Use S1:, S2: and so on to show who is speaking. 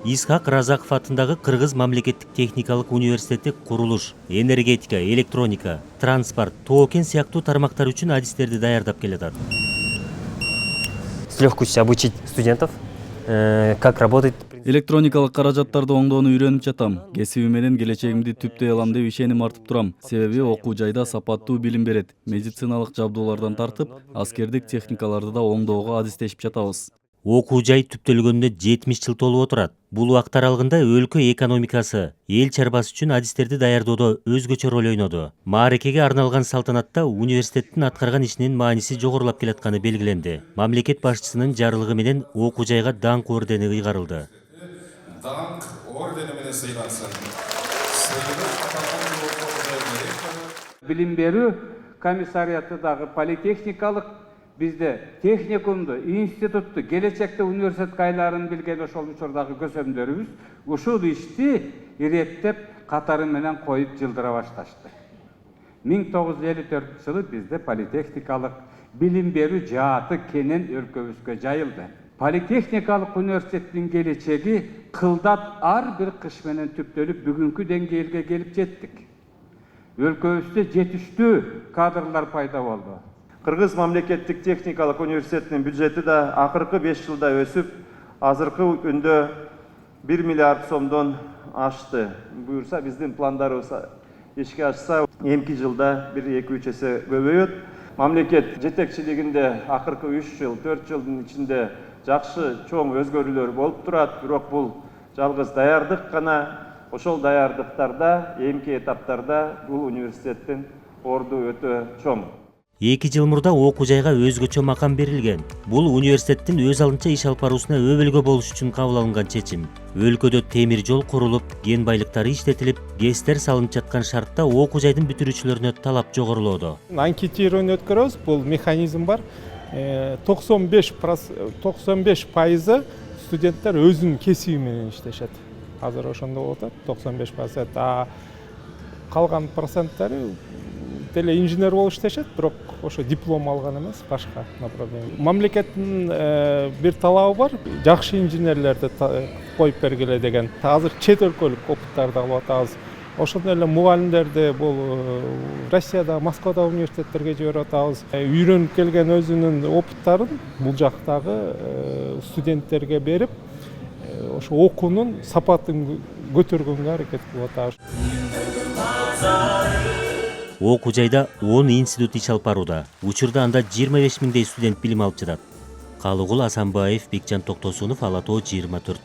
S1: Исхак Разаков атындагы Кыргыз мамлекеттик техникалык университети курулуш, энергетика, электроника, транспорт, тоо кен сыяктуу тармактар үчүн адистерди даярдап келатат.
S2: С легкостью обучить студентов, как работать.
S3: Электроникалык каражаттарды оңдоону үйрөнүп жатам. Кесиби менен келечегимди түптөй алам деп ишеним артып турам. Себеби окуу жайда сапаттуу билим берет. Медициналык жабдуулардан тартып, аскердик техникаларды да оңдоого адистешип жатабыз.
S1: Окуу жай түптөлгөнүнө 70 жыл толуп отурат. Бул убакыт аралыгында өлкө экономикасы, эл чарбасы үчүн адистерди даярдоодо өзгөчө роль ойноду. Мааракеге арналган салтанатта университеттин аткарган ишинин мааниси жогорулап келатканы белгиленди. Мамлекет башчысынын жарлыгы менен окуу жайга даңк ордени ыйгарылды.
S4: Даңк ордени менен сыйлансын.
S5: Билим берүү комиссариятыдагы политехникалык бизде техникумду, институтту, келечекте университетке айларын билген ошол учурдагы көсөмдөрүбүз ушул ишти иреттеп катары менен коюп жылдыра башташты. 1954 жылы бизде политехникалык билим берүү жааты кенен өлкөбүзгө жайылды. Политехникалык университеттин келечеги кылдат ар бир кыш менен түптөлүп бүгүнкү деңгээлге келип жеттик. Өлкөбүздө жетиштүү кадрлар пайда болду.
S6: Кыргыз мамлекеттик техникалык университетинин бюджети да акыркы 5 жылда өсүп, азыркы күндө 1 миллиард сомдон ашты. Буюрса биздин пландарыбыз ишке ашса, эмки жылда 1-2-3 эсе көбөйөт. Мамлекет жетекчилигинде акыркы 3 жыл, 4 жылдын ичинде жакшы чоң өзгөрүүлөр болуп турат, бирок бул жалгыз даярдык гана. Ошол даярдыктарда, эмки этаптарда бул университеттин орду өтө чоң.
S1: 2 жыл мурда окуу жайга өзгөчө макам берилген. Бул университеттин өз алынча иш алып баруусуна өбөлгө болуш үчүн кабыл алынган чечим. Өлкөдө темир жол курулуп, кен байлыктары иштетилип, ГЭСтер салынып жаткан шартта окуу жайдын бүтүрүүчүлөрүнө талап жогорулоодо.
S7: Анкетирование өткөрөбүз, бул механизм бар. 95% студенттер өзүнүн кесиби менен иштешет. Азыр ошондо болуп атат, 95%. Калган проценттери деле инженер болуп иштешет, бирок ошо диплом алган эмес, башка направление. Мамлекеттин бир талабы бар, жакшы инженерлерди коюп бергиле деген. Азыр чет өлкөлүк опыттарды алып атабыз. Ошондой эле мугалимдерди бул Россияда, Москвада университеттерге жиберип атабыз. Үйрөнүп келген өзүнүн опыттарын бул жактагы студенттерге берип, ошо окуунун сапатын көтөргөнгө аракет кылып атабыз.
S1: Окуу жайда 10 институт иш алып барууда. Учурда анда 25 миңдей студент билим алып жатат. Калыгул Асанбаев, Бекжан Токтосунов, Ала Тоо 24.